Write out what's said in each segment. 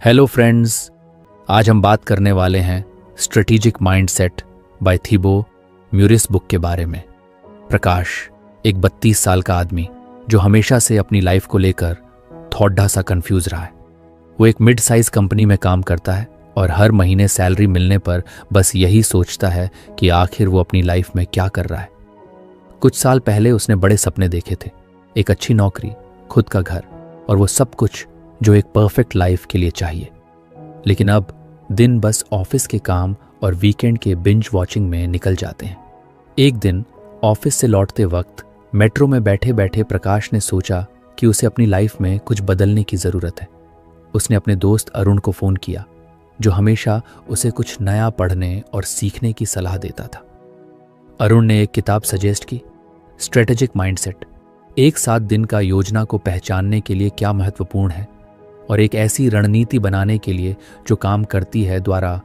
Hello friends, आज हम बात करने वाले हैं स्ट्रेटेजिक माइंडसेट बाय थिबो म्यूरिस बुक के बारे में। प्रकाश एक 32 साल का आदमी जो हमेशा से अपनी लाइफ को लेकर थोड़ा सा कंफ्यूज रहा है। वो एक मिड साइज कंपनी में काम करता है और हर महीने सैलरी मिलने पर बस यही सोचता है कि आखिर वो अपनी लाइफ में क्या कर रहा है। कुछ साल पहले उसने बड़े सपने देखे थे, एक अच्छी नौकरी, खुद का घर और वो सब कुछ जो एक परफेक्ट लाइफ के लिए चाहिए। लेकिन अब दिन बस ऑफिस के काम और वीकेंड के बिंज वॉचिंग में निकल जाते हैं। एक दिन ऑफिस से लौटते वक्त मेट्रो में बैठे बैठे प्रकाश ने सोचा कि उसे अपनी लाइफ में कुछ बदलने की ज़रूरत है। उसने अपने दोस्त अरुण को फ़ोन किया, जो हमेशा उसे कुछ नया पढ़ने और सीखने की सलाह देता था। अरुण ने एक किताब सजेस्ट की, स्ट्रेटेजिक माइंडसेट, एक 7 दिन का योजना को पहचानने के लिए क्या महत्वपूर्ण है और एक ऐसी रणनीति बनाने के लिए जो काम करती है, द्वारा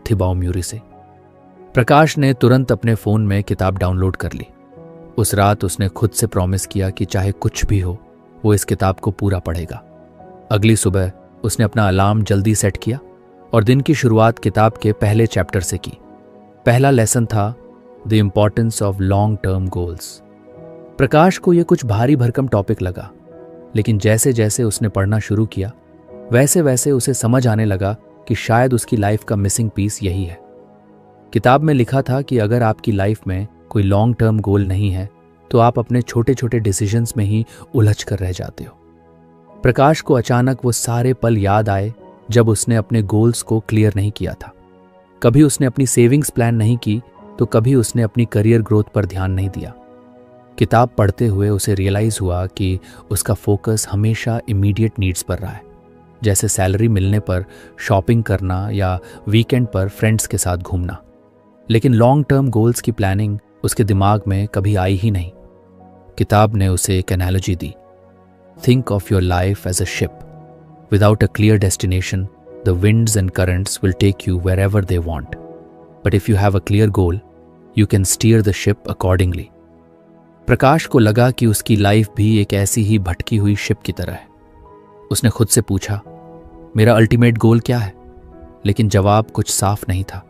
थिबो म्यूरिस से। प्रकाश ने तुरंत अपने फ़ोन में किताब डाउनलोड कर ली। उस रात उसने खुद से प्रॉमिस किया कि चाहे कुछ भी हो वो इस किताब को पूरा पढ़ेगा। अगली सुबह उसने अपना अलार्म जल्दी सेट किया और दिन की शुरुआत किताब के पहले चैप्टर से की। पहला लेसन था the importance of long term goals. Prakash को यह कुछ भारी भरकम टॉपिक लगा, लेकिन जैसे जैसे उसने पढ़ना शुरू किया वैसे वैसे उसे समझ आने लगा कि शायद उसकी लाइफ का मिसिंग पीस यही है। किताब में लिखा था कि अगर आपकी लाइफ में कोई लॉन्ग टर्म गोल नहीं है तो आप अपने छोटे छोटे डिसीजंस में ही उलझ कर रह जाते हो। प्रकाश को अचानक वो सारे पल याद आए जब उसने अपने गोल्स को क्लियर नहीं किया था। कभी उसने अपनी सेविंग्स प्लान नहीं की तो कभी उसने अपनी करियर ग्रोथ पर ध्यान नहीं दिया। किताब पढ़ते हुए उसे रियलाइज हुआ कि उसका फोकस हमेशा इमीडिएट नीड्स पर रहा है, जैसे सैलरी मिलने पर शॉपिंग करना या वीकेंड पर फ्रेंड्स के साथ घूमना। लेकिन लॉन्ग टर्म गोल्स की प्लानिंग उसके दिमाग में कभी आई ही नहीं। किताब ने उसे एक एनालॉजी दी, think of your life as a ship, without a clear destination the winds and currents will take you wherever they want, but if you have a clear goal you can steer the ship accordingly. Prakash को लगा कि उसकी life भी एक ऐसी ही भटकी हुई ship की तरह है। उसने खुद से पूछा, मेरा अल्टीमेट गोल क्या है? लेकिन जवाब कुछ साफ नहीं था।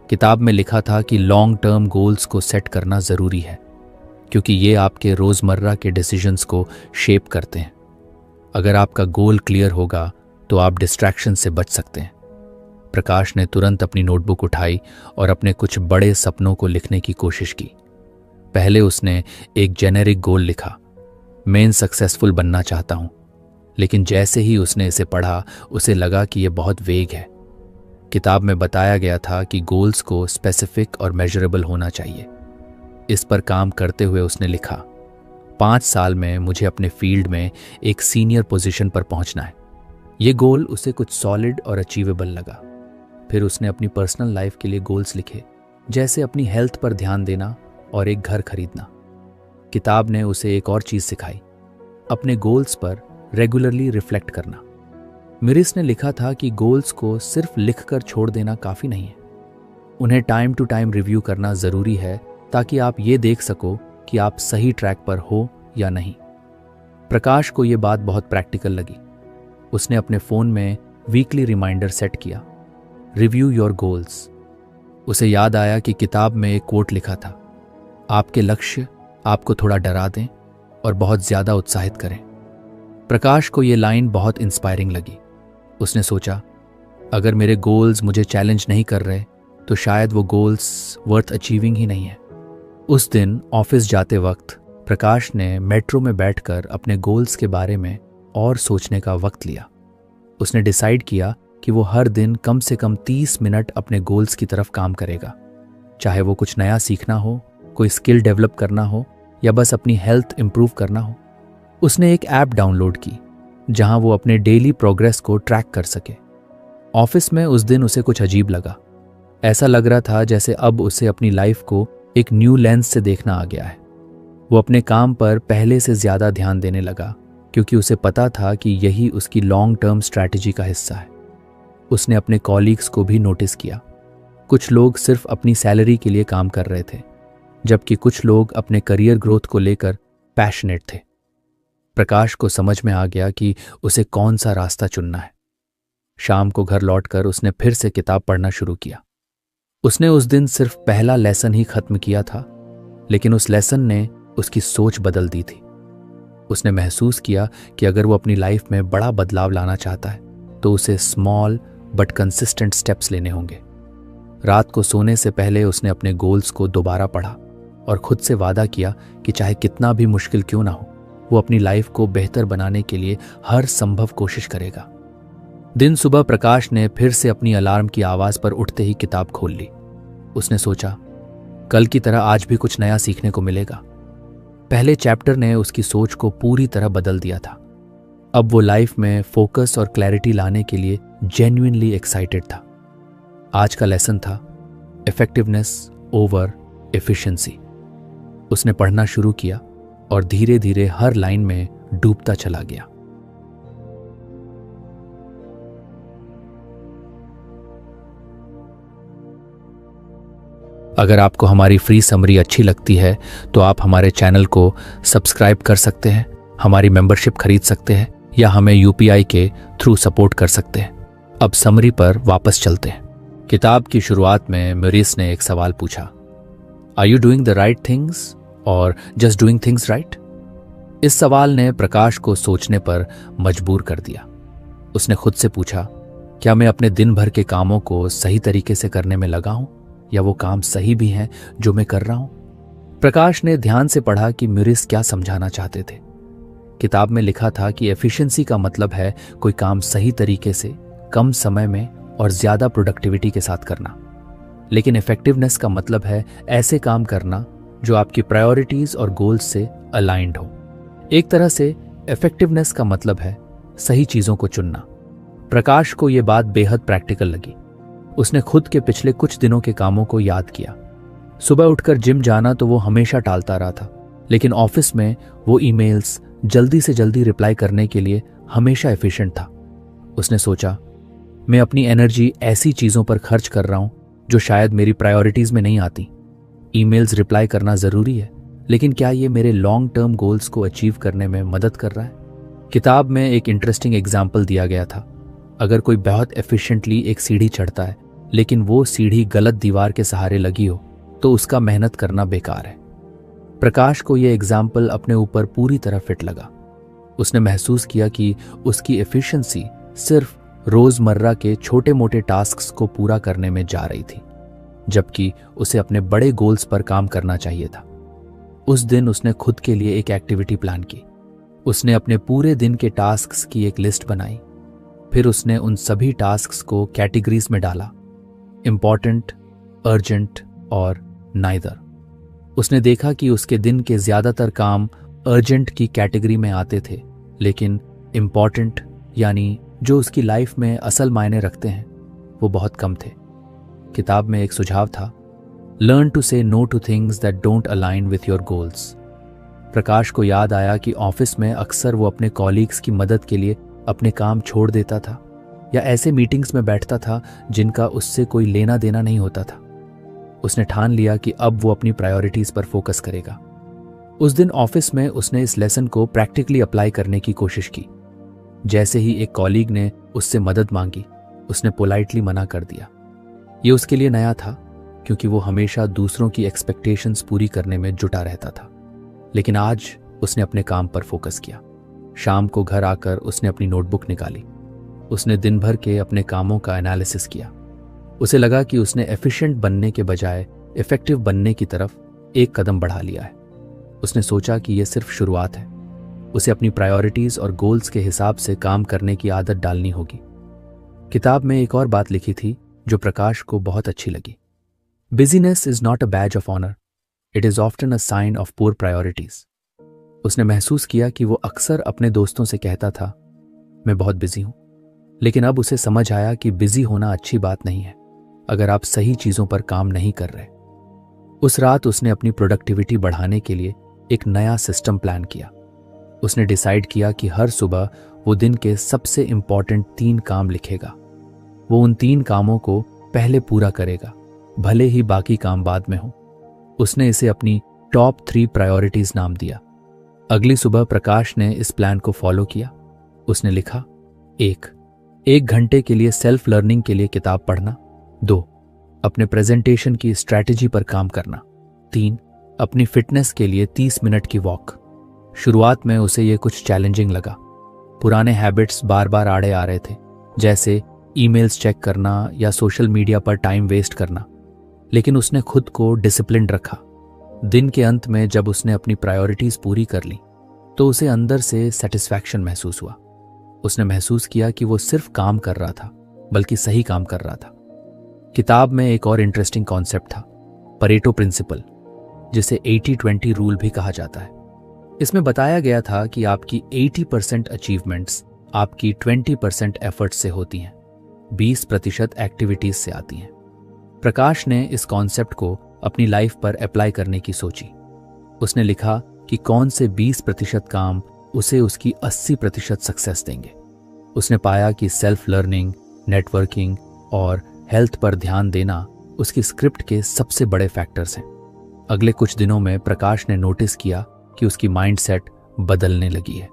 किताब में लिखा था कि लॉन्ग टर्म गोल्स को सेट करना ज़रूरी है, क्योंकि ये आपके रोज़मर्रा के डिसीजंस को शेप करते हैं। अगर आपका गोल क्लियर होगा तो आप डिस्ट्रैक्शन से बच सकते हैं। प्रकाश ने तुरंत अपनी नोटबुक उठाई और अपने कुछ बड़े सपनों को लिखने की कोशिश की। पहले उसने एक जेनेरिक गोल लिखा, मैं सक्सेसफुल बनना चाहता हूँ। लेकिन जैसे ही उसने इसे पढ़ा उसे लगा कि यह बहुत वेग है। किताब में बताया गया था कि गोल्स को स्पेसिफिक और मेजरेबल होना चाहिए। इस पर काम करते हुए उसने लिखा, 5 साल में मुझे अपने फील्ड में एक सीनियर पोजीशन पर पहुंचना है। ये गोल उसे कुछ सॉलिड और अचीवेबल लगा। फिर उसने अपनी पर्सनल लाइफ के लिए गोल्स लिखे, जैसे अपनी हेल्थ पर ध्यान देना और एक घर खरीदना। किताब ने उसे एक और चीज़ सिखाई, अपने गोल्स पर रेगुलरली रिफ्लेक्ट करना। म्यूरिस ने लिखा था कि गोल्स को सिर्फ लिखकर छोड़ देना काफ़ी नहीं है, उन्हें टाइम टू टाइम रिव्यू करना ज़रूरी है, ताकि आप ये देख सको कि आप सही ट्रैक पर हो या नहीं। प्रकाश को ये बात बहुत प्रैक्टिकल लगी। उसने अपने फ़ोन में वीकली रिमाइंडर सेट किया, रिव्यू योर गोल्स। उसे याद आया कि किताब में एक कोट लिखा था, आपके लक्ष्य आपको थोड़ा डरा दें और बहुत ज़्यादा उत्साहित करें। प्रकाश को ये लाइन बहुत इंस्पायरिंग लगी। उसने सोचा, अगर मेरे गोल्स मुझे चैलेंज नहीं कर रहे तो शायद वो गोल्स वर्थ अचीविंग ही नहीं है। उस दिन ऑफिस जाते वक्त प्रकाश ने मेट्रो में बैठकर अपने गोल्स के बारे में और सोचने का वक्त लिया। उसने डिसाइड किया कि वो हर दिन कम से कम 30 मिनट अपने गोल्स की तरफ काम करेगा, चाहे वो कुछ नया सीखना हो, कोई स्किल डेवलप करना हो या बस अपनी हेल्थ इंप्रूव करना हो। उसने एक ऐप डाउनलोड की जहां वो अपने डेली प्रोग्रेस को ट्रैक कर सके। ऑफिस में उस दिन उसे कुछ अजीब लगा। ऐसा लग रहा था जैसे अब उसे अपनी लाइफ को एक न्यू लेंस से देखना आ गया है। वो अपने काम पर पहले से ज़्यादा ध्यान देने लगा, क्योंकि उसे पता था कि यही उसकी लॉन्ग टर्म स्ट्रैटेजी का हिस्सा है। उसने अपने कॉलीग्स को भी नोटिस किया। कुछ लोग सिर्फ अपनी सैलरी के लिए काम कर रहे थे, जबकि कुछ लोग अपने करियर ग्रोथ को लेकर पैशनेट थे। प्रकाश को समझ में आ गया कि उसे कौन सा रास्ता चुनना है। शाम को घर लौटकर उसने फिर से किताब पढ़ना शुरू किया। उसने उस दिन सिर्फ पहला लेसन ही खत्म किया था, लेकिन उस लेसन ने उसकी सोच बदल दी थी। उसने महसूस किया कि अगर वो अपनी लाइफ में बड़ा बदलाव लाना चाहता है तो उसे स्मॉल बट कंसिस्टेंट स्टेप्स लेने होंगे। रात को सोने से पहले उसने अपने गोल्स को दोबारा पढ़ा और खुद से वादा किया कि चाहे कितना भी मुश्किल क्यों ना हो, वो अपनी लाइफ को बेहतर बनाने के लिए हर संभव कोशिश करेगा। दिन सुबह प्रकाश ने फिर से अपनी अलार्म की आवाज पर उठते ही किताब खोल ली। उसने सोचा, कल की तरह आज भी कुछ नया सीखने को मिलेगा। पहले चैप्टर ने उसकी सोच को पूरी तरह बदल दिया था। अब वो लाइफ में फोकस और क्लैरिटी लाने के लिए जेन्युइनली एक्साइटेड था। आज का लेसन था इफेक्टिवनेस ओवर एफिशिएंसी। उसने पढ़ना शुरू किया और धीरे धीरे हर लाइन में डूबता चला गया। अगर आपको हमारी फ्री समरी अच्छी लगती है तो आप हमारे चैनल को सब्सक्राइब कर सकते हैं, हमारी मेंबरशिप खरीद सकते हैं या हमें यूपीआई के थ्रू सपोर्ट कर सकते हैं। अब समरी पर वापस चलते हैं। किताब की शुरुआत में म्यूरिस ने एक सवाल पूछा, are you doing the right things और जस्ट डूइंग थिंग्स राइट? इस सवाल ने प्रकाश को सोचने पर मजबूर कर दिया। उसने खुद से पूछा, क्या मैं अपने दिन भर के कामों को सही तरीके से करने में लगा हूं या वो काम सही भी हैं जो मैं कर रहा हूं? प्रकाश ने ध्यान से पढ़ा कि म्यूरिस क्या समझाना चाहते थे। किताब में लिखा था कि एफिशिएंसी का मतलब है कोई काम सही तरीके से, कम समय में और ज्यादा प्रोडक्टिविटी के साथ करना। लेकिन इफेक्टिवनेस का मतलब है ऐसे काम करना जो आपकी प्रायोरिटीज और गोल्स से अलाइंड हो। एक तरह से इफेक्टिवनेस का मतलब है सही चीजों को चुनना। प्रकाश को यह बात बेहद प्रैक्टिकल लगी। उसने खुद के पिछले कुछ दिनों के कामों को याद किया। सुबह उठकर जिम जाना तो वो हमेशा टालता रहा था, लेकिन ऑफिस में वो ईमेल्स जल्दी से जल्दी रिप्लाई करने के लिए हमेशा एफिशिएंट था। उसने सोचा, मैं अपनी एनर्जी ऐसी चीजों पर खर्च कर रहा हूं जो शायद मेरी प्रायोरिटीज में नहीं आती। ईमेल्स रिप्लाई करना जरूरी है, लेकिन क्या ये मेरे लॉन्ग टर्म गोल्स को अचीव करने में मदद कर रहा है? किताब में एक इंटरेस्टिंग एग्जाम्पल दिया गया था। अगर कोई बहुत एफिशिएंटली एक सीढ़ी चढ़ता है लेकिन वो सीढ़ी गलत दीवार के सहारे लगी हो तो उसका मेहनत करना बेकार है। प्रकाश को यह एग्जाम्पल अपने ऊपर पूरी तरह फिट लगा। उसने महसूस किया कि उसकी एफिशिएंसी सिर्फ रोजमर्रा के छोटे मोटे टास्क्स को पूरा करने में जा रही थी, जबकि उसे अपने बड़े गोल्स पर काम करना चाहिए था। उस दिन उसने खुद के लिए एक एक्टिविटी प्लान की। उसने अपने पूरे दिन के टास्क्स की एक लिस्ट बनाई। फिर उसने उन सभी टास्क्स को कैटेगरीज में डाला, इंपॉर्टेंट, अर्जेंट और नाइदर। उसने देखा कि उसके दिन के ज्यादातर काम अर्जेंट की कैटेगरी में आते थे, लेकिन इंपॉर्टेंट यानी जो उसकी लाइफ में असल मायने रखते हैं वो बहुत कम थे। किताब में एक सुझाव था, learn to say no to things that don't align with your goals. Prakash को याद आया कि ऑफिस में अक्सर वो अपने कॉलीग्स की मदद के लिए अपने काम छोड़ देता था या ऐसे मीटिंग्स में बैठता था जिनका उससे कोई लेना देना नहीं होता था। उसने ठान लिया कि अब वो अपनी प्रायोरिटीज पर फोकस करेगा। उस दिन ऑफिस में उसने इस लेसन को प्रैक्टिकली अप्लाई करने की कोशिश की। जैसे ही एक कॉलीग ने उससे मदद मांगी, उसने पोलाइटली मना कर दिया। ये उसके लिए नया था क्योंकि वो हमेशा दूसरों की एक्सपेक्टेशंस पूरी करने में जुटा रहता था। लेकिन आज उसने अपने काम पर फोकस किया। शाम को घर आकर उसने अपनी नोटबुक निकाली। उसने दिन भर के अपने कामों का एनालिसिस किया। उसे लगा कि उसने एफिशिएंट बनने के बजाय इफेक्टिव बनने की तरफ एक कदम बढ़ा लिया है। उसने सोचा कि यह सिर्फ शुरुआत है। उसे अपनी प्रायोरिटीज और गोल्स के हिसाब से काम करने की आदत डालनी होगी। किताब में एक और बात लिखी थी जो प्रकाश को बहुत अच्छी लगी। Busyness is not a badge of honour, it is often a sign of poor priorities. उसने महसूस किया कि वो अक्सर अपने दोस्तों से कहता था, मैं बहुत बिजी हूं, लेकिन अब उसे समझ आया कि बिजी होना अच्छी बात नहीं है अगर आप सही चीजों पर काम नहीं कर रहे। उस रात उसने अपनी प्रोडक्टिविटी बढ़ाने के लिए एक नया सिस्टम प्लान किया। उसने डिसाइड किया कि हर सुबह वो दिन के सबसे इंपॉर्टेंट 3 काम लिखेगा। वो उन 3 कामों को पहले पूरा करेगा, भले ही बाकी काम बाद में हो। उसने इसे अपनी टॉप 3 प्रायोरिटीज नाम दिया। अगली सुबह प्रकाश ने इस प्लान को फॉलो किया। उसने लिखा, 1, 1 घंटे के लिए सेल्फ लर्निंग के लिए किताब पढ़ना। 2. अपने प्रेजेंटेशन की स्ट्रैटेजी पर काम करना। 3. अपनी फिटनेस के लिए 30 मिनट की वॉक। शुरुआत में उसे ये कुछ चैलेंजिंग लगा। पुराने हैबिट्स बार बार आड़े आ रहे थे, जैसे ईमेल्स चेक करना या सोशल मीडिया पर टाइम वेस्ट करना। लेकिन उसने खुद को डिसिप्लिन रखा। दिन के अंत में जब उसने अपनी प्रायोरिटीज पूरी कर ली तो उसे अंदर से सेटिस्फैक्शन महसूस हुआ। उसने महसूस किया कि वो सिर्फ काम कर रहा था, बल्कि सही काम कर रहा था। किताब में एक और इंटरेस्टिंग कॉन्सेप्ट था, परेटो प्रिंसिपल, जिसे 80-20 रूल भी कहा जाता है। इसमें बताया गया था कि आपकी 80% अचीवमेंट्स आपकी 20% एफर्ट से होती हैं, 20% एक्टिविटीज से आती हैं। प्रकाश ने इस कॉन्सेप्ट को अपनी लाइफ पर अप्लाई करने की सोची। उसने लिखा कि कौन से 20% काम उसे उसकी 80% सक्सेस देंगे। उसने पाया कि सेल्फ लर्निंग, नेटवर्किंग और हेल्थ पर ध्यान देना उसकी स्क्रिप्ट के सबसे बड़े फैक्टर्स हैं। अगले कुछ दिनों में प्रकाश ने नोटिस किया कि उसकी माइंडसेट बदलने लगी है।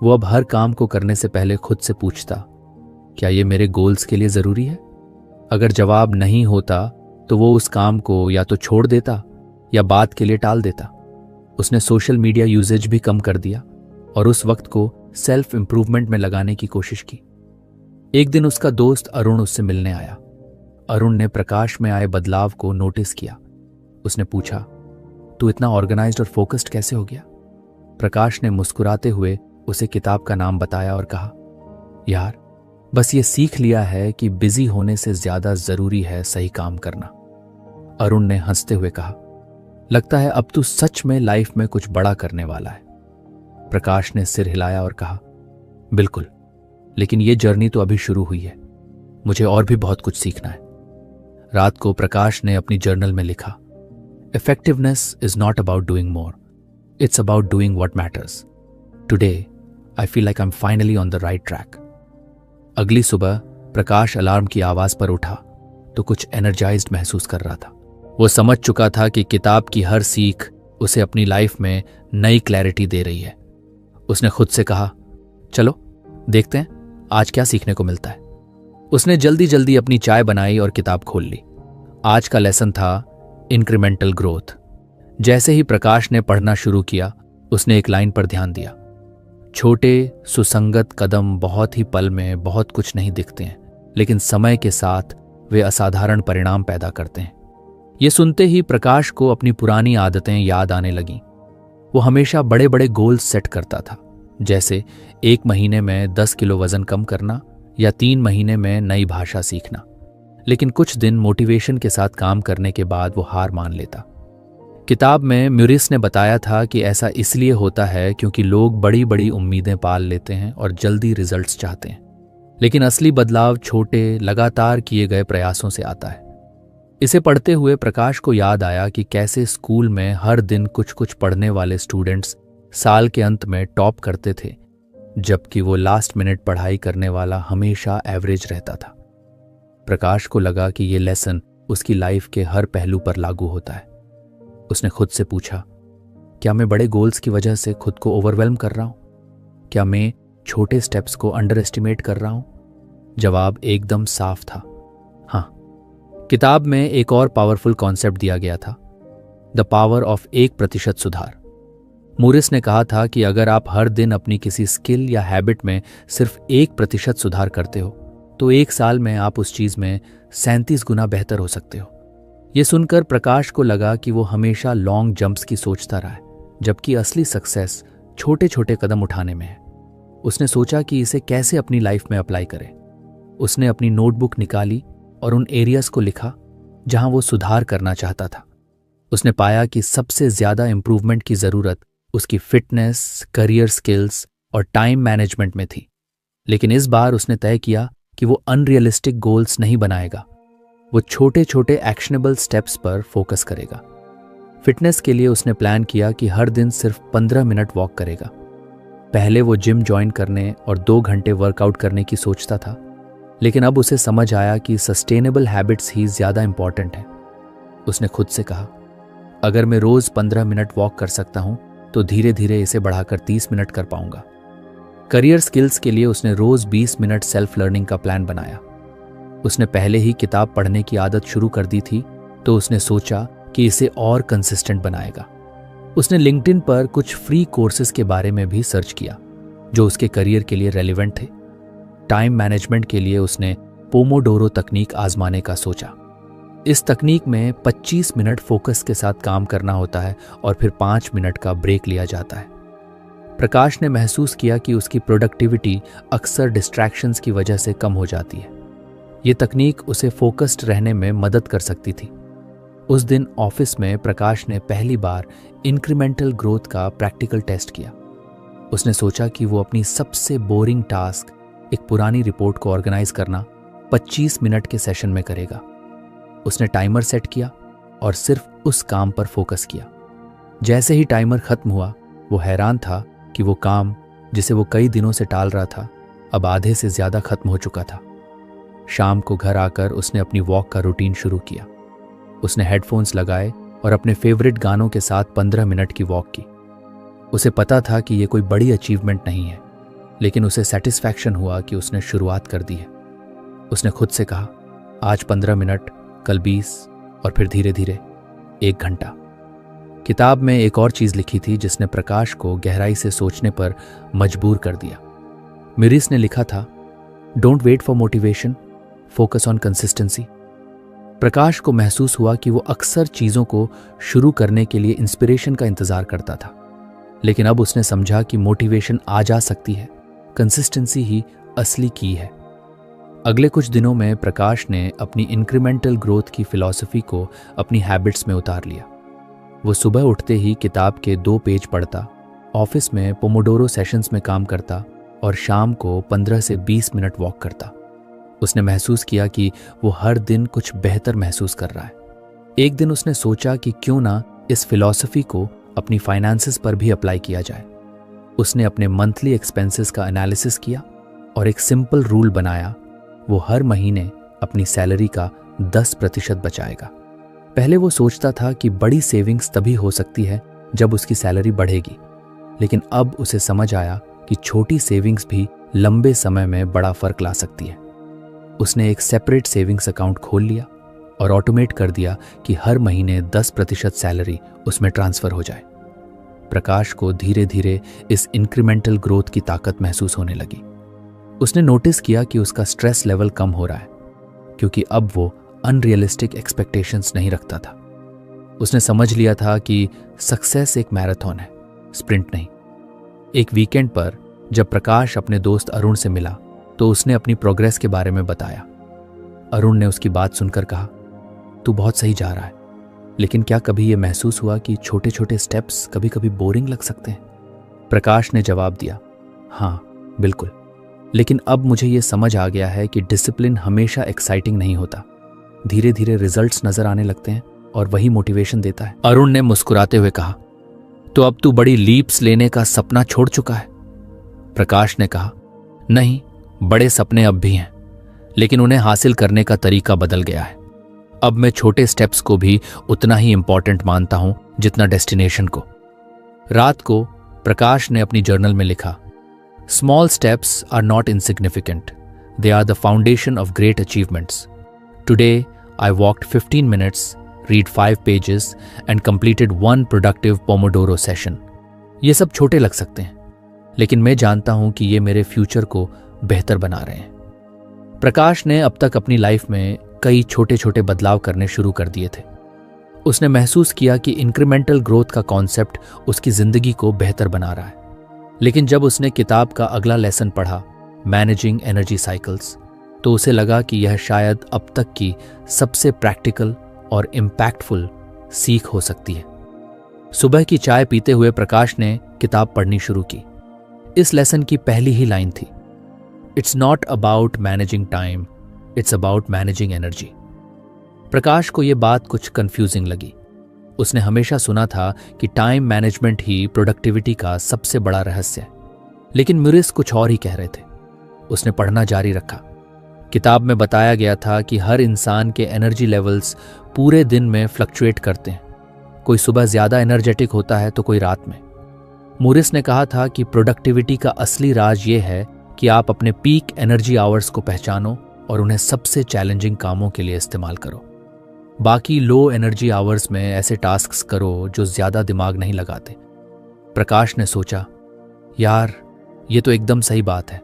वो अब हर काम को करने से पहले खुद से पूछता, क्या ये मेरे गोल्स के लिए ज़रूरी है? अगर जवाब नहीं होता तो वो उस काम को या तो छोड़ देता या बात के लिए टाल देता। उसने सोशल मीडिया यूजेज भी कम कर दिया और उस वक्त को सेल्फ इंप्रूवमेंट में लगाने की कोशिश की। एक दिन उसका दोस्त अरुण उससे मिलने आया। अरुण ने प्रकाश में आए बदलाव को नोटिस किया। उसने पूछा, तू इतना ऑर्गेनाइज्ड और फोकस्ड कैसे हो गया? प्रकाश ने मुस्कुराते हुए उसे किताब का नाम बताया और कहा, यार, बस ये सीख लिया है कि बिजी होने से ज्यादा जरूरी है सही काम करना। अरुण ने हंसते हुए कहा, लगता है अब तू सच में लाइफ में कुछ बड़ा करने वाला है। प्रकाश ने सिर हिलाया और कहा, बिल्कुल, लेकिन ये जर्नी तो अभी शुरू हुई है। मुझे और भी बहुत कुछ सीखना है। रात को प्रकाश ने अपनी जर्नल में लिखा, effectiveness is not about doing more, it's about doing what matters. Today I feel like I am finally on the right track. अगली सुबह प्रकाश अलार्म की आवाज पर उठा तो कुछ एनर्जाइज्ड महसूस कर रहा था। वो समझ चुका था कि किताब की हर सीख उसे अपनी लाइफ में नई क्लैरिटी दे रही है। उसने खुद से कहा, चलो देखते हैं आज क्या सीखने को मिलता है। उसने जल्दी जल्दी अपनी चाय बनाई और किताब खोल ली। आज का लेसन था इंक्रीमेंटल ग्रोथ। जैसे ही प्रकाश ने पढ़ना शुरू किया, उसने एक लाइन पर ध्यान दिया, छोटे सुसंगत कदम बहुत ही पल में बहुत कुछ नहीं दिखते हैं, लेकिन समय के साथ वे असाधारण परिणाम पैदा करते हैं। ये सुनते ही प्रकाश को अपनी पुरानी आदतें याद आने लगीं। वो हमेशा बड़े बड़े गोल्स सेट करता था, जैसे 1 महीने में 10 किलो वजन कम करना या 3 महीने में नई भाषा सीखना। लेकिन कुछ दिन मोटिवेशन के साथ काम करने के बाद वो हार मान लेता। किताब में म्यूरिस ने बताया था कि ऐसा इसलिए होता है क्योंकि लोग बड़ी बड़ी उम्मीदें पाल लेते हैं और जल्दी रिजल्ट्स चाहते हैं, लेकिन असली बदलाव छोटे लगातार किए गए प्रयासों से आता है। इसे पढ़ते हुए प्रकाश को याद आया कि कैसे स्कूल में हर दिन कुछ कुछ पढ़ने वाले स्टूडेंट्स साल के अंत में टॉप करते थे, जबकि वो लास्ट मिनट पढ़ाई करने वाला हमेशा एवरेज रहता था। प्रकाश को लगा कि ये लेसन उसकी लाइफ के हर पहलू पर लागू होता है। उसने खुद से पूछा, क्या मैं बड़े गोल्स की वजह से खुद को ओवरवेल्म कर रहा हूं? क्या मैं छोटे स्टेप्स को अंडर एस्टिमेट कर रहा हूं? जवाब एकदम साफ था, हाँ। किताब में एक और पावरफुल कॉन्सेप्ट दिया गया था, द पावर ऑफ 1% सुधार। मूरिस ने कहा था कि अगर आप हर दिन अपनी किसी स्किल या हैबिट में सिर्फ 1% सुधार करते हो तो 1 साल में आप उस चीज में 37 गुना बेहतर हो सकते हो। यह सुनकर प्रकाश को लगा कि वो हमेशा लॉन्ग जंप्स की सोचता रहा है, जबकि असली सक्सेस छोटे छोटे कदम उठाने में है। उसने सोचा कि इसे कैसे अपनी लाइफ में अप्लाई करे। उसने अपनी नोटबुक निकाली और उन एरियाज को लिखा जहां वो सुधार करना चाहता था। उसने पाया कि सबसे ज्यादा इंप्रूवमेंट की जरूरत उसकी फिटनेस, करियर स्किल्स और टाइम मैनेजमेंट में थी। लेकिन इस बार उसने तय किया कि वो अनरियलिस्टिक गोल्स नहीं बनाएगा, वो छोटे छोटे एक्शनेबल स्टेप्स पर फोकस करेगा। फिटनेस के लिए उसने प्लान किया कि हर दिन सिर्फ 15 मिनट वॉक करेगा। पहले वो जिम ज्वाइन करने और 2 घंटे वर्कआउट करने की सोचता था, लेकिन अब उसे समझ आया कि सस्टेनेबल हैबिट्स ही ज्यादा इंपॉर्टेंट है। उसने खुद से कहा, अगर मैं रोज 15 मिनट वॉक कर सकता हूं तो धीरे धीरे इसे बढ़ाकर 30 मिनट कर पाऊंगा। करियर स्किल्स के लिए उसने रोज 20 मिनट सेल्फ लर्निंग का प्लान बनाया। उसने पहले ही किताब पढ़ने की आदत शुरू कर दी थी, तो उसने सोचा कि इसे और कंसिस्टेंट बनाएगा। उसने लिंक्डइन पर कुछ फ्री कोर्सेज के बारे में भी सर्च किया जो उसके करियर के लिए रेलिवेंट थे। टाइम मैनेजमेंट के लिए उसने पोमोडोरो तकनीक आजमाने का सोचा। इस तकनीक में 25 मिनट फोकस के साथ काम करना होता है और फिर 5 मिनट का ब्रेक लिया जाता है। प्रकाश ने महसूस किया कि उसकी प्रोडक्टिविटी अक्सर डिस्ट्रैक्शंस की वजह से कम हो जाती है। ये तकनीक उसे फोकस्ड रहने में मदद कर सकती थी। उस दिन ऑफिस में प्रकाश ने पहली बार इंक्रीमेंटल ग्रोथ का प्रैक्टिकल टेस्ट किया। उसने सोचा कि वो अपनी सबसे बोरिंग टास्क, एक पुरानी रिपोर्ट को ऑर्गेनाइज करना, 25 मिनट के सेशन में करेगा। उसने टाइमर सेट किया और सिर्फ उस काम पर फोकस किया। जैसे ही टाइमर खत्म हुआ, वो हैरान था कि वो काम जिसे वो कई दिनों से टाल रहा था अब आधे से ज्यादा खत्म हो चुका था। शाम को घर आकर उसने अपनी वॉक का रूटीन शुरू किया। उसने हेडफोन्स लगाए और अपने फेवरेट गानों के साथ 15 मिनट की वॉक की। उसे पता था कि यह कोई बड़ी अचीवमेंट नहीं है, लेकिन उसे सेटिस्फैक्शन हुआ कि उसने शुरुआत कर दी है। उसने खुद से कहा, आज 15 मिनट, कल 20 और फिर धीरे धीरे 1 घंटा। किताब में एक और चीज लिखी थी जिसने प्रकाश को गहराई से सोचने पर मजबूर कर दिया। म्यूरिस ने लिखा था, don't wait for motivation, focus on consistency. Prakash को महसूस हुआ कि वो अक्सर चीजों को शुरू करने के लिए इंस्पिरेशन का इंतजार करता था, लेकिन अब उसने समझा कि मोटिवेशन आ जा सकती है, कंसिस्टेंसी ही असली की है। अगले कुछ दिनों में प्रकाश ने अपनी इंक्रीमेंटल ग्रोथ की फिलॉसफी को अपनी हैबिट्स में उतार लिया। वो सुबह उठते ही किताब के 2 पेज पढ़ता, ऑफिस में पोमोडोरो सेशंस में काम करता और शाम को 15 से 20 मिनट वॉक करता। उसने महसूस किया कि वो हर दिन कुछ बेहतर महसूस कर रहा है। एक दिन उसने सोचा कि क्यों ना इस फिलॉसफी को अपनी फाइनेंसेस पर भी अप्लाई किया जाए। उसने अपने मंथली एक्सपेंसेस का एनालिसिस किया और एक सिंपल रूल बनाया, वो हर महीने अपनी सैलरी का 10% बचाएगा। पहले वो सोचता था कि बड़ी सेविंग्स तभी हो सकती है जब उसकी सैलरी बढ़ेगी, लेकिन अब उसे समझ आया कि छोटी सेविंग्स भी लंबे समय में बड़ा फर्क ला सकती है। उसने एक सेपरेट सेविंग्स अकाउंट खोल लिया और ऑटोमेट कर दिया कि हर महीने 10% सैलरी उसमें ट्रांसफर हो जाए। प्रकाश को धीरे धीरे इस इंक्रीमेंटल ग्रोथ की ताकत महसूस होने लगी। उसने नोटिस किया कि उसका स्ट्रेस लेवल कम हो रहा है, क्योंकि अब वो अनरियलिस्टिक एक्सपेक्टेशंस नहीं रखता था। उसने समझ लिया था कि सक्सेस एक मैराथन है, स्प्रिंट नहीं। एक वीकेंड पर जब प्रकाश अपने दोस्त अरुण से मिला तो उसने अपनी प्रोग्रेस के बारे में बताया। अरुण ने उसकी बात सुनकर कहा, तू बहुत सही जा रहा है, लेकिन क्या कभी यह महसूस हुआ कि छोटे छोटे स्टेप्स कभी कभी बोरिंग लग सकते हैं? प्रकाश ने जवाब दिया, हाँ बिल्कुल, लेकिन अब मुझे ये समझ आ गया है कि डिसिप्लिन हमेशा एक्साइटिंग नहीं होता। धीरे धीरे रिजल्ट्स नजर आने लगते हैं और वही मोटिवेशन देता है। अरुण ने मुस्कुराते हुए कहा, तो अब तू बड़ी लीप्स लेने का सपना छोड़ चुका है? प्रकाश ने कहा, नहीं, बड़े सपने अब भी हैं, लेकिन उन्हें हासिल करने का तरीका बदल गया है। अब मैं छोटे स्टेप्स को भी उतना ही इंपॉर्टेंट मानता हूं जितना डेस्टिनेशन को। रात को प्रकाश ने अपनी जर्नल में लिखा, small steps are not insignificant, they are the foundation of great achievements. Today I walked 15 minutes, read 5 pages and completed 1 productive Pomodoro session। ये सब छोटे लग सकते हैं, लेकिन मैं जानता हूं कि ये मेरे फ्यूचर को बेहतर बना रहे हैं। प्रकाश ने अब तक अपनी लाइफ में कई छोटे छोटे बदलाव करने शुरू कर दिए थे। उसने महसूस किया कि इंक्रीमेंटल ग्रोथ का कॉन्सेप्ट उसकी जिंदगी को बेहतर बना रहा है। लेकिन जब उसने किताब का अगला लेसन पढ़ा, मैनेजिंग एनर्जी साइकिल्स, तो उसे लगा कि यह शायद अब तक की सबसे प्रैक्टिकल और इम्पैक्टफुल सीख हो सकती है। सुबह की चाय पीते हुए प्रकाश ने किताब पढ़नी शुरू की। इस लेसन की पहली ही लाइन थी, it's not about managing time, it's about managing energy. Prakash को यह बात कुछ कंफ्यूजिंग लगी। उसने हमेशा सुना था कि टाइम मैनेजमेंट ही प्रोडक्टिविटी का सबसे बड़ा रहस्य है, लेकिन म्यूरिस कुछ और ही कह रहे थे। उसने पढ़ना जारी रखा। किताब में बताया गया था कि हर इंसान के एनर्जी लेवल्स पूरे दिन में फ्लक्चुएट करते हैं। कोई सुबह ज्यादा एनर्जेटिक होता है तो कोई रात में। मूरिस ने कहा था कि प्रोडक्टिविटी का असली राज ये है कि आप अपने पीक एनर्जी आवर्स को पहचानो और उन्हें सबसे चैलेंजिंग कामों के लिए इस्तेमाल करो। बाकी लो एनर्जी आवर्स में ऐसे टास्क्स करो जो ज्यादा दिमाग नहीं लगाते। प्रकाश ने सोचा, यार ये तो एकदम सही बात है।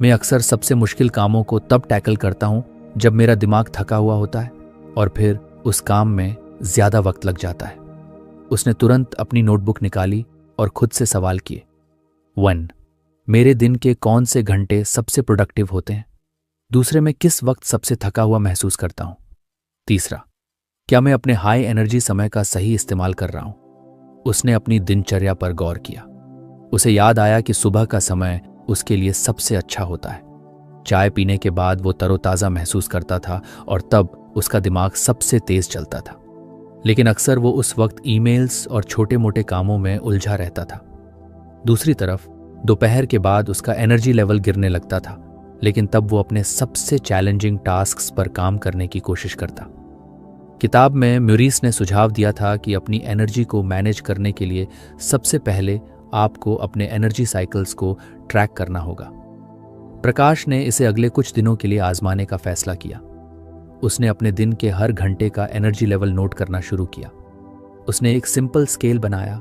मैं अक्सर सबसे मुश्किल कामों को तब टैकल करता हूं जब मेरा दिमाग थका हुआ होता है और फिर उस काम में ज्यादा वक्त लग जाता है। उसने तुरंत अपनी नोटबुक निकाली और खुद से सवाल किए। 1. मेरे दिन के कौन से घंटे सबसे प्रोडक्टिव होते हैं? दूसरे, मैं किस वक्त सबसे थका हुआ महसूस करता हूं? तीसरा, क्या मैं अपने हाई एनर्जी समय का सही इस्तेमाल कर रहा हूं? उसने अपनी दिनचर्या पर गौर किया। उसे याद आया कि सुबह का समय उसके लिए सबसे अच्छा होता है। चाय पीने के बाद वो तरोताज़ा महसूस करता था और तब उसका दिमाग सबसे तेज चलता था। लेकिन अक्सर वो उस वक्त ईमेल्स और छोटे मोटे कामों में उलझा रहता था। दूसरी तरफ दोपहर के बाद उसका एनर्जी लेवल गिरने लगता था, लेकिन तब वो अपने सबसे चैलेंजिंग टास्क्स पर काम करने की कोशिश करता। किताब में म्यूरिस ने सुझाव दिया था कि अपनी एनर्जी को मैनेज करने के लिए सबसे पहले आपको अपने एनर्जी साइकिल्स को ट्रैक करना होगा। प्रकाश ने इसे अगले कुछ दिनों के लिए आजमाने का फैसला किया। उसने अपने दिन के हर घंटे का एनर्जी लेवल नोट करना शुरू किया। उसने एक सिंपल स्केल बनाया,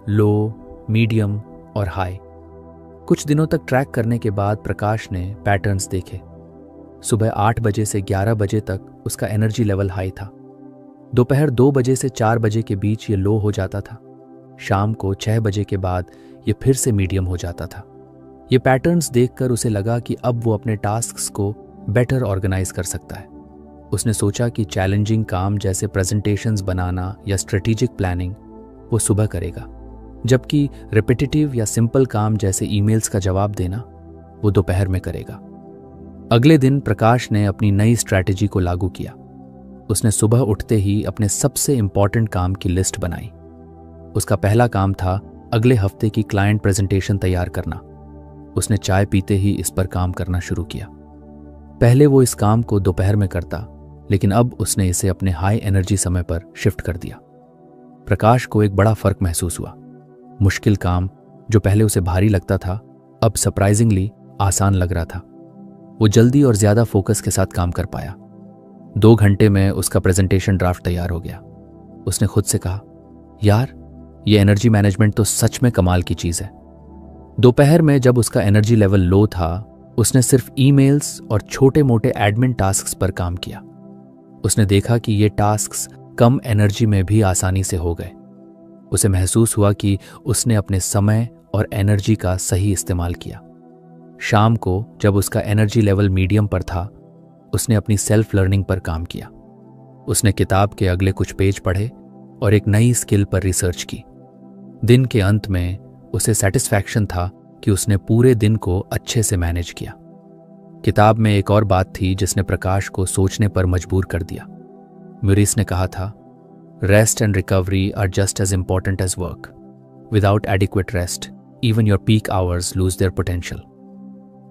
लो, मीडियम और हाई। कुछ दिनों तक ट्रैक करने के बाद प्रकाश ने पैटर्न्स देखे। सुबह 8 बजे से 11 बजे तक उसका एनर्जी लेवल हाई था। दोपहर 2 बजे से 4 बजे के बीच ये लो हो जाता था। शाम को 6 बजे के बाद ये फिर से मीडियम हो जाता था। ये पैटर्न्स देखकर उसे लगा कि अब वो अपने टास्क्स को बेटर ऑर्गेनाइज कर सकता है। उसने सोचा कि चैलेंजिंग काम जैसे प्रेजेंटेशंस बनाना या स्ट्रेटेजिक प्लानिंग वो सुबह करेगा, जबकि रिपीटेटिव या सिंपल काम जैसे ईमेल्स का जवाब देना वो दोपहर में करेगा। अगले दिन प्रकाश ने अपनी नई स्ट्रैटेजी को लागू किया। उसने सुबह उठते ही अपने सबसे इंपॉर्टेंट काम की लिस्ट बनाई। उसका पहला काम था अगले हफ्ते की क्लाइंट प्रेजेंटेशन तैयार करना। उसने चाय पीते ही इस पर काम करना शुरू किया। पहले वो इस काम को दोपहर में करता, लेकिन अब उसने इसे अपने हाई एनर्जी समय पर शिफ्ट कर दिया। प्रकाश को एक बड़ा फर्क महसूस हुआ। मुश्किल काम जो पहले उसे भारी लगता था, अब सरप्राइजिंगली आसान लग रहा था। वो जल्दी और ज्यादा फोकस के साथ काम कर पाया। 2 घंटे में उसका प्रेजेंटेशन ड्राफ्ट तैयार हो गया। उसने खुद से कहा, यार ये एनर्जी मैनेजमेंट तो सच में कमाल की चीज है। दोपहर में जब उसका एनर्जी लेवल लो था, उसने सिर्फ ईमेल्स और छोटे मोटे एडमिन टास्क्स पर काम किया। उसने देखा कि ये टास्क्स कम एनर्जी में भी आसानी से हो गए। उसे महसूस हुआ कि उसने अपने समय और एनर्जी का सही इस्तेमाल किया। शाम को जब उसका एनर्जी लेवल मीडियम पर था, उसने अपनी सेल्फ लर्निंग पर काम किया। उसने किताब के अगले कुछ पेज पढ़े और एक नई स्किल पर रिसर्च की। दिन के अंत में उसे सेटिस्फैक्शन था कि उसने पूरे दिन को अच्छे से मैनेज किया। किताब में एक और बात थी जिसने प्रकाश को सोचने पर मजबूर कर दिया। म्यूरिस ने कहा था, rest and recovery are just as important as work. Without adequate rest, even your peak hours lose their potential.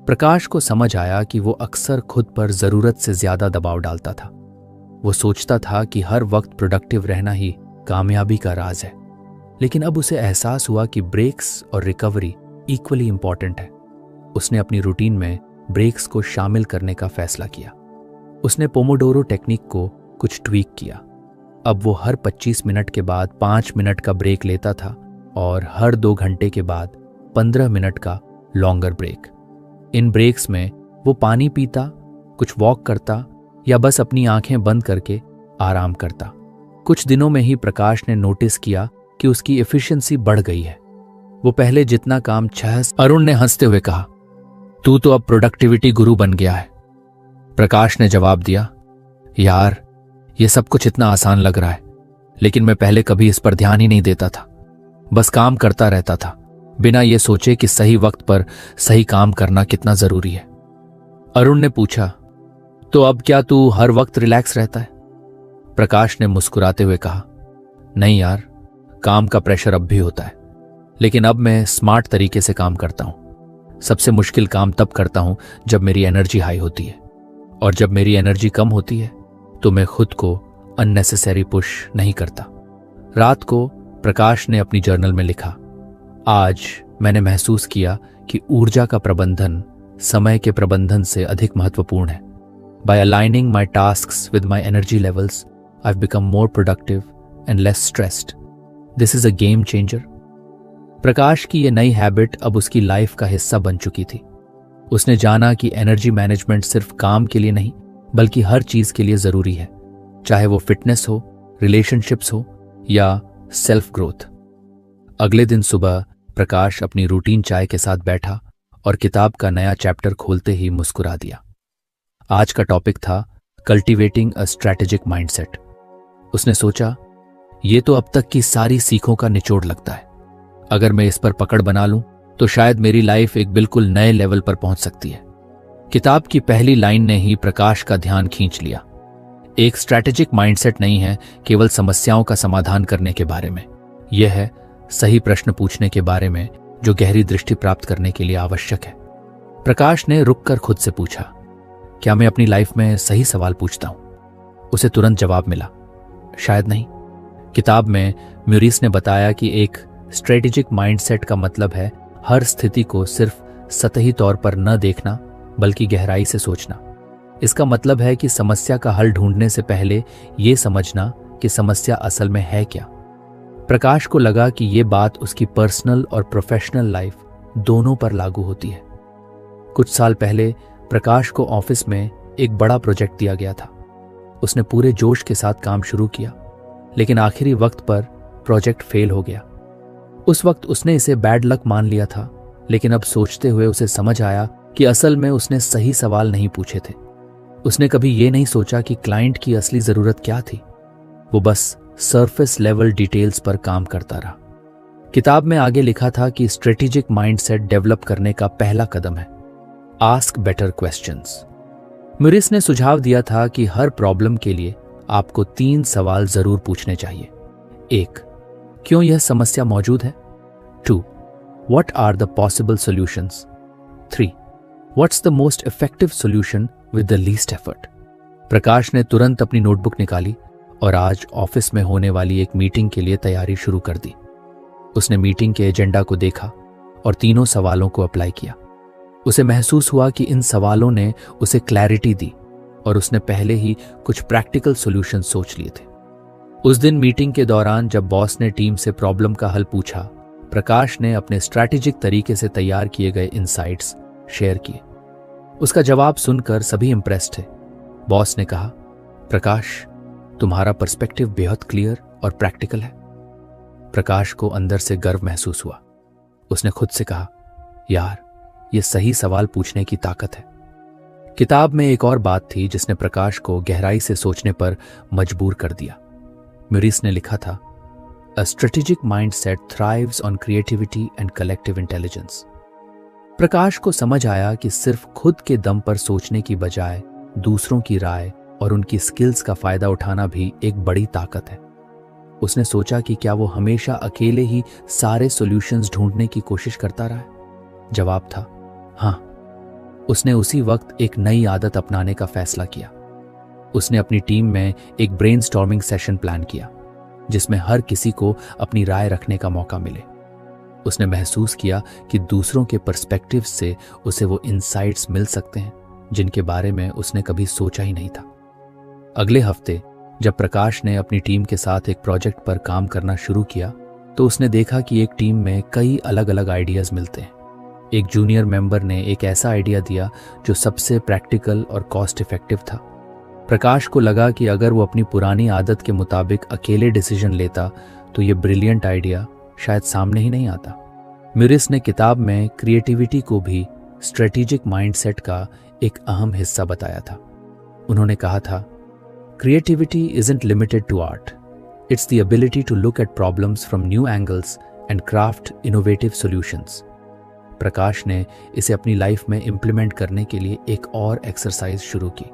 Prakash को समझ आया कि वो अक्सर खुद पर जरूरत से ज्यादा दबाव डालता था। वो सोचता था कि हर वक्त प्रोडक्टिव रहना ही कामयाबी का राज है, लेकिन अब उसे एहसास हुआ कि ब्रेक्स और रिकवरी इक्वली इंपॉर्टेंट है। उसने अपनी रूटीन में ब्रेक्स को शामिल करने का फैसला किया। उसने पोमोडोरो टेक्निक को कुछ ट्वीक किया। अब वो हर 25 मिनट के बाद 5 मिनट का ब्रेक लेता था और हर 2 घंटे के बाद 15 मिनट का लॉन्गर ब्रेक। इन ब्रेक्स में वो पानी पीता, कुछ वॉक करता या बस अपनी आंखें बंद करके आराम करता। कुछ दिनों में ही प्रकाश ने नोटिस किया कि उसकी एफिशिएंसी बढ़ गई है। वो पहले जितना काम 6। अरुण ने हंसते हुए कहा, तू तो अब प्रोडक्टिविटी गुरु बन गया है। प्रकाश ने जवाब दिया, यार ये सब कुछ इतना आसान लग रहा है, लेकिन मैं पहले कभी इस पर ध्यान ही नहीं देता था। बस काम करता रहता था, बिना ये सोचे कि सही वक्त पर सही काम करना कितना जरूरी है। अरुण ने पूछा, तो अब क्या तू हर वक्त रिलैक्स रहता है? प्रकाश ने मुस्कुराते हुए कहा, नहीं यार, काम का प्रेशर अब भी होता है, लेकिन अब मैं स्मार्ट तरीके से काम करता हूं। सबसे मुश्किल काम तब करता हूं जब मेरी एनर्जी हाई होती है, और जब मेरी एनर्जी कम होती है तो मैं खुद को अननेसेसरी पुश नहीं करता। रात को प्रकाश ने अपनी जर्नल में लिखा, आज मैंने महसूस किया कि ऊर्जा का प्रबंधन समय के प्रबंधन से अधिक महत्वपूर्ण है। By aligning my tasks with my energy levels, I've become more productive and less stressed. This is a game changer. प्रकाश की ये नई हैबिट अब उसकी लाइफ का हिस्सा बन चुकी थी। उसने जाना कि एनर्जी मैनेजमेंट सिर्फ काम के लिए नहीं बल्कि हर चीज के लिए जरूरी है, चाहे वो फिटनेस हो, रिलेशनशिप्स हो या सेल्फ ग्रोथ। अगले दिन सुबह प्रकाश अपनी रूटीन चाय के साथ बैठा और किताब का नया चैप्टर खोलते ही मुस्कुरा दिया। आज का टॉपिक था कल्टीवेटिंग अ स्ट्रैटेजिक माइंडसेट। उसने सोचा, ये तो अब तक की सारी सीखों का निचोड़ लगता है। अगर मैं इस पर पकड़ बना लूं तो शायद मेरी लाइफ एक बिल्कुल नए लेवल पर पहुंच सकती है। किताब की पहली लाइन ने ही प्रकाश का ध्यान खींच लिया। एक स्ट्रैटेजिक माइंडसेट नहीं है केवल समस्याओं का समाधान करने के बारे में, यह है सही प्रश्न पूछने के बारे में जो गहरी दृष्टि प्राप्त करने के लिए आवश्यक है। प्रकाश ने रुककर खुद से पूछा, क्या मैं अपनी लाइफ में सही सवाल पूछता हूं? उसे तुरंत जवाब मिला, शायद नहीं। किताब में म्यूरिस ने बताया कि एक स्ट्रेटेजिक माइंडसेट का मतलब है हर स्थिति को सिर्फ सतही तौर पर न देखना बल्कि गहराई से सोचना। इसका मतलब है कि समस्या का हल ढूंढने से पहले यह समझना कि समस्या असल में है क्या। प्रकाश को लगा कि यह बात उसकी पर्सनल और प्रोफेशनल लाइफ दोनों पर लागू होती है। कुछ साल पहले प्रकाश को ऑफिस में एक बड़ा प्रोजेक्ट दिया गया था। उसने पूरे जोश के साथ काम शुरू किया, लेकिन आखिरी वक्त पर प्रोजेक्ट फेल हो गया। उस वक्त उसने इसे बैड लक मान लिया था, लेकिन अब सोचते हुए उसे समझ आया कि असल में उसने सही सवाल नहीं पूछे थे। उसने कभी ये नहीं सोचा कि क्लाइंट की असली जरूरत क्या थी। वो बस सरफेस लेवल डिटेल्स पर काम करता रहा। किताब में आगे लिखा था कि स्ट्रेटेजिक माइंडसेट डेवलप करने का पहला कदम है आस्क बेटर क्वेश्चंस। म्यूरिस ने सुझाव दिया था कि हर प्रॉब्लम के लिए आपको 3 सवाल जरूर पूछने चाहिए। 1, क्यों यह समस्या मौजूद है? 2, what are the possible solutions? 3, what's the most effective solution with the least effort? Prakash ने तुरंत अपनी नोटबुक निकाली और आज ऑफिस में होने वाली एक मीटिंग के लिए तैयारी शुरू कर दी। उसने मीटिंग के एजेंडा को देखा और तीनों सवालों को अप्लाई किया। उसे महसूस हुआ कि इन सवालों ने उसे क्लैरिटी दी और उसने पहले ही कुछ प्रैक्टिकल सॉल्यूशन सोच लिए थे। उस दिन मीटिंग के दौरान जब बॉस ने टीम से प्रॉब्लम का हल पूछा, प्रकाश ने अपने स्ट्रैटेजिक तरीके से तैयार किए गए इनसाइट्स शेयर किए। उसका जवाब सुनकर सभी इंप्रेस्ड थे। बॉस ने कहा, प्रकाश, तुम्हारा पर्सपेक्टिव बेहद क्लियर और प्रैक्टिकल है। प्रकाश को अंदर से गर्व महसूस हुआ। उसने खुद से कहा, यार, यह सही सवाल पूछने की ताकत है। किताब में एक और बात थी जिसने प्रकाश को गहराई से सोचने पर मजबूर कर दिया। म्यूरिस ने लिखा था, a strategic mindset thrives on creativity and collective intelligence. Prakash को समझ आया कि सिर्फ खुद के दम पर सोचने की बजाय दूसरों की राय और उनकी स्किल्स का फायदा उठाना भी एक बड़ी ताकत है। उसने सोचा कि क्या वो हमेशा अकेले ही सारे सॉल्यूशंस ढूंढने की कोशिश करता रहा है? जवाब था हाँ। उसने उसी वक्त एक नई आदत अपनाने का फैसला किया। उसने अपनी टीम में एक ब्रेनस्टॉर्मिंग सेशन प्लान किया जिसमें हर किसी को अपनी राय रखने का मौका मिले। उसने महसूस किया कि दूसरों के पर्सपेक्टिव से उसे वो इनसाइट्स मिल सकते हैं जिनके बारे में उसने कभी सोचा ही नहीं था। अगले हफ्ते जब प्रकाश ने अपनी टीम के साथ एक प्रोजेक्ट पर काम करना शुरू किया तो उसने देखा कि एक टीम में कई अलग अलग आइडियाज मिलते हैं। एक जूनियर मेंबर ने एक ऐसा आइडिया दिया जो सबसे प्रैक्टिकल और कॉस्ट इफेक्टिव था। प्रकाश को लगा कि अगर वो अपनी पुरानी आदत के मुताबिक अकेले डिसीजन लेता तो ये ब्रिलियंट आइडिया शायद सामने ही नहीं आता। म्यूरिस ने किताब में क्रिएटिविटी को भी स्ट्रेटेजिक माइंडसेट का एक अहम हिस्सा बताया था। उन्होंने कहा था, creativity isn't limited to art, it's the ability to look at problems from new angles and craft innovative solutions. Prakash ने इसे अपनी लाइफ में इंप्लीमेंट करने के लिए एक और एक्सरसाइज शुरू की।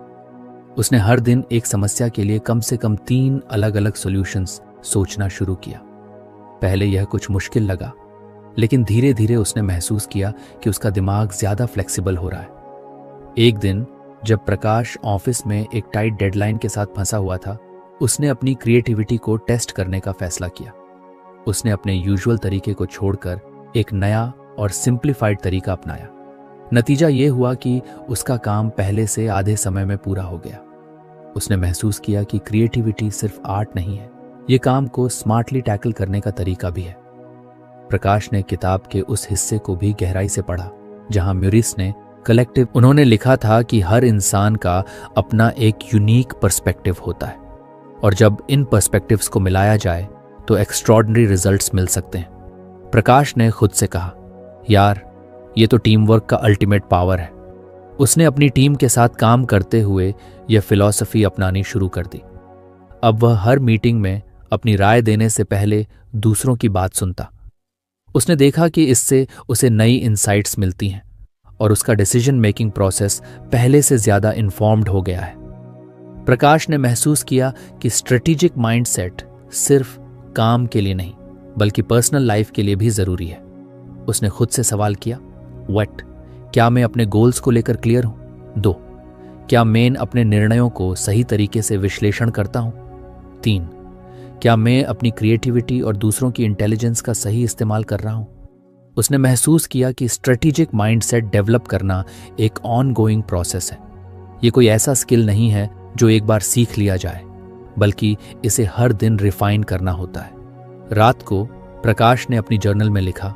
उसने हर दिन एक समस्या के लिए कम से कम 3 अलग अलग सॉल्यूशंस सोचना शुरू किया। पहले यह कुछ मुश्किल लगा, लेकिन धीरे धीरे उसने महसूस किया कि उसका दिमाग ज्यादा फ्लेक्सिबल हो रहा है। एक दिन जब प्रकाश ऑफिस में एक टाइट डेडलाइन के साथ फंसा हुआ था, उसने अपनी क्रिएटिविटी को टेस्ट करने का फैसला किया। उसने अपने यूजुअल तरीके को छोड़कर एक नया और सिंप्लीफाइड तरीका अपनाया। नतीजा ये हुआ कि उसका काम पहले से आधे समय में पूरा हो गया। उसने महसूस किया कि क्रिएटिविटी सिर्फ आर्ट नहीं है, ये काम को स्मार्टली टैकल करने का तरीका भी है। प्रकाश ने किताब के उस हिस्से को भी गहराई से पढ़ा जहां म्यूरिस ने कलेक्टिव उन्होंने लिखा था कि हर इंसान का अपना एक यूनिक पर्सपेक्टिव होता है और जब इन पर्सपेक्टिव्स को मिलाया जाए तो एक्स्ट्रॉर्डिनरी रिजल्ट्स मिल सकते हैं। प्रकाश ने खुद से कहा, यार ये तो टीम वर्क का अल्टीमेट पावर है। उसने अपनी टीम के साथ काम करते हुए यह फिलॉसफी अपनानी शुरू कर दी। अब वह हर मीटिंग में अपनी राय देने से पहले दूसरों की बात सुनता। उसने देखा कि इससे उसे नई इंसाइट्स मिलती हैं और उसका डिसीजन मेकिंग प्रोसेस पहले से ज्यादा इन्फॉर्म्ड हो गया है। प्रकाश ने महसूस किया कि स्ट्रेटेजिक माइंडसेट सिर्फ काम के लिए नहीं बल्कि पर्सनल लाइफ के लिए भी जरूरी है। उसने खुद से सवाल किया, व्हाट, क्या मैं अपने गोल्स को लेकर क्लियर हूं? 2, क्या मैं अपने निर्णयों को सही तरीके से विश्लेषण करता हूं? 3, क्या मैं अपनी क्रिएटिविटी और दूसरों की इंटेलिजेंस का सही इस्तेमाल कर रहा हूं? उसने महसूस किया कि स्ट्रेटेजिक माइंडसेट डेवलप करना एक ऑनगोइंग प्रोसेस है। ये कोई ऐसा स्किल नहीं है जो एक बार सीख लिया जाए, बल्कि इसे हर दिन रिफाइन करना होता है। रात को प्रकाश ने अपनी जर्नल में लिखा,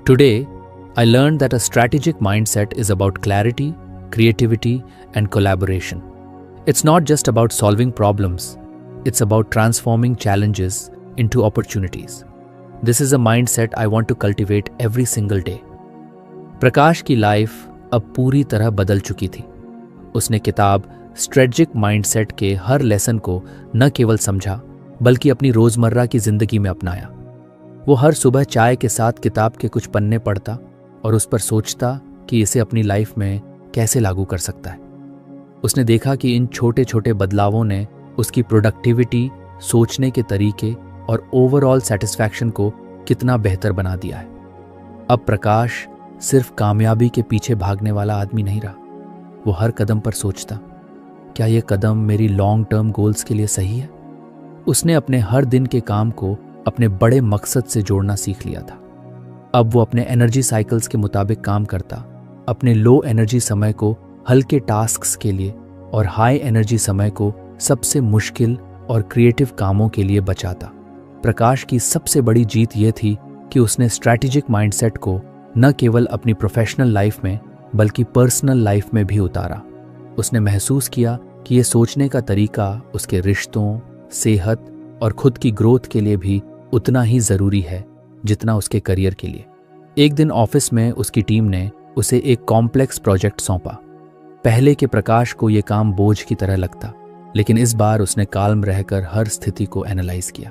today I learned that a strategic mindset is about clarity, creativity, and collaboration. It's not just about solving problems, it's about transforming challenges into opportunities. This is a mindset I want to cultivate every single day. प्रकाश की life अब पूरी तरह बदल चुकी थी। उसने किताब strategic mindset के हर लेसन को न केवल समझा बल्कि अपनी रोजमर्रा की जिंदगी में अपनाया। वो हर सुबह चाय के साथ किताब के कुछ पन्ने पढ़ता और उस पर सोचता कि इसे अपनी लाइफ में कैसे लागू कर सकता है। उसने देखा कि इन छोटे छोटे बदलावों ने उसकी प्रोडक्टिविटी, सोचने के तरीके और ओवरऑल सेटिस्फैक्शन को कितना बेहतर बना दिया है। अब प्रकाश सिर्फ कामयाबी के पीछे भागने वाला आदमी नहीं रहा। वो हर कदम पर सोचता, क्या यह कदम मेरी लॉन्ग टर्म गोल्स के लिए सही है? उसने अपने हर दिन के काम को अपने बड़े मकसद से जोड़ना सीख लिया था। अब वो अपने एनर्जी साइकिल्स के मुताबिक काम करता, अपने लो एनर्जी समय को हल्के टास्क्स के लिए और हाई एनर्जी समय को सबसे मुश्किल और क्रिएटिव कामों के लिए बचाता। प्रकाश की सबसे बड़ी जीत ये थी कि उसने स्ट्रैटेजिक माइंडसेट को न केवल अपनी प्रोफेशनल लाइफ में बल्कि पर्सनल लाइफ में भी उतारा। उसने महसूस किया कि ये सोचने का तरीका उसके रिश्तों, सेहत और खुद की ग्रोथ के लिए भी उतना ही जरूरी है जितना उसके करियर के लिए। एक दिन ऑफिस में उसकी टीम ने उसे एक कॉम्प्लेक्स प्रोजेक्ट सौंपा। पहले के प्रकाश को यह काम बोझ की तरह लगता, लेकिन इस बार उसने काल्म रहकर हर स्थिति को एनालाइज किया।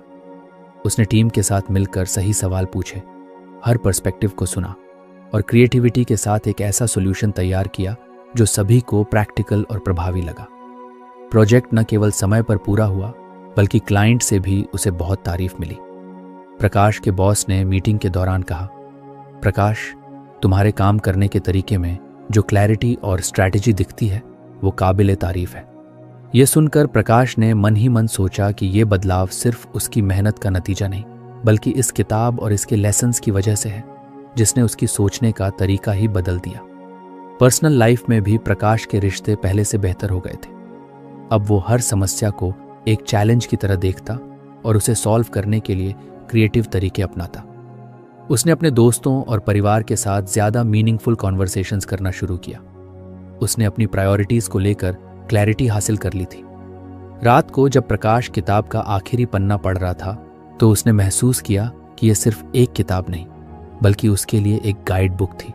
उसने टीम के साथ मिलकर सही सवाल पूछे, हर पर्सपेक्टिव को सुना और क्रिएटिविटी के साथ एक ऐसा सॉल्यूशन तैयार किया जो सभी को प्रैक्टिकल और प्रभावी लगा। प्रोजेक्ट न केवल समय पर पूरा हुआ बल्कि क्लाइंट से भी उसे बहुत तारीफ मिली। प्रकाश के बॉस ने मीटिंग के दौरान कहा, प्रकाश, तुम्हारे काम करने के तरीके में जो क्लैरिटी और स्ट्रैटेजी दिखती है वो काबिले तारीफ है। यह सुनकर प्रकाश ने मन ही मन सोचा कि यह बदलाव सिर्फ उसकी मेहनत का नतीजा नहीं बल्कि इस किताब और इसके लेसन्स की वजह से है जिसने उसकी सोचने का तरीका ही बदल दिया। पर्सनल लाइफ में भी प्रकाश के रिश्ते पहले से बेहतर हो गए थे। अब वो हर समस्या को एक चैलेंज की तरह देखता और उसे सॉल्व करने के लिए क्रिएटिव तरीके अपनाता। उसने अपने दोस्तों और परिवार के साथ ज्यादा मीनिंगफुल कॉन्वर्सेशंस करना शुरू किया। उसने अपनी प्रायोरिटीज को लेकर क्लैरिटी हासिल कर ली थी। रात को जब प्रकाश किताब का आखिरी पन्ना पढ़ रहा था तो उसने महसूस किया कि यह सिर्फ एक किताब नहीं बल्कि उसके लिए एक गाइड बुक थी।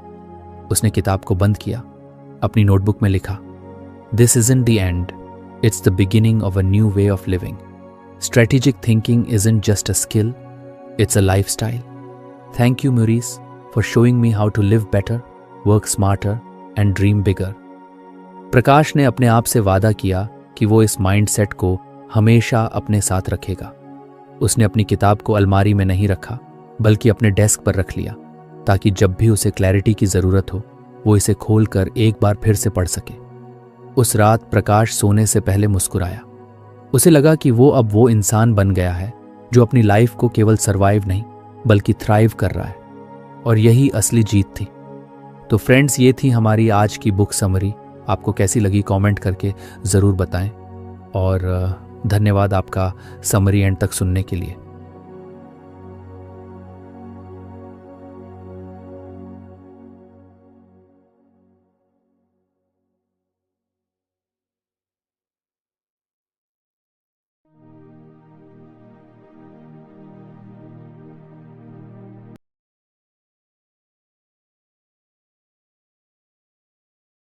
उसने किताब को बंद किया, अपनी नोटबुक में लिखा, this isn't the end, it's the beginning of a new way of living. Strategic thinking isn't just a skill, it's a lifestyle. Thank you, Maurice, for showing me how to live better, work smarter, and dream bigger. प्रकाश ने अपने आप से वादा किया कि वो इस mindset को हमेशा अपने साथ रखेगा। उसने अपनी किताब को अलमारी में नहीं रखा बल्कि अपने डेस्क पर रख लिया ताकि जब भी उसे क्लैरिटी की जरूरत हो वो इसे खोलकर एक बार फिर से पढ़ सके। उस रात प्रकाश सोने से पहले मुस्कुराया। उसे लगा कि वो अब वो इंसान बन गया है जो अपनी लाइफ को केवल सरवाइव नहीं बल्कि थ्राइव कर रहा है। और यही असली जीत थी। तो फ्रेंड्स, ये थी हमारी आज की बुक समरी। आपको कैसी लगी कमेंट करके ज़रूर बताएं, और धन्यवाद आपका समरी एंड तक सुनने के लिए।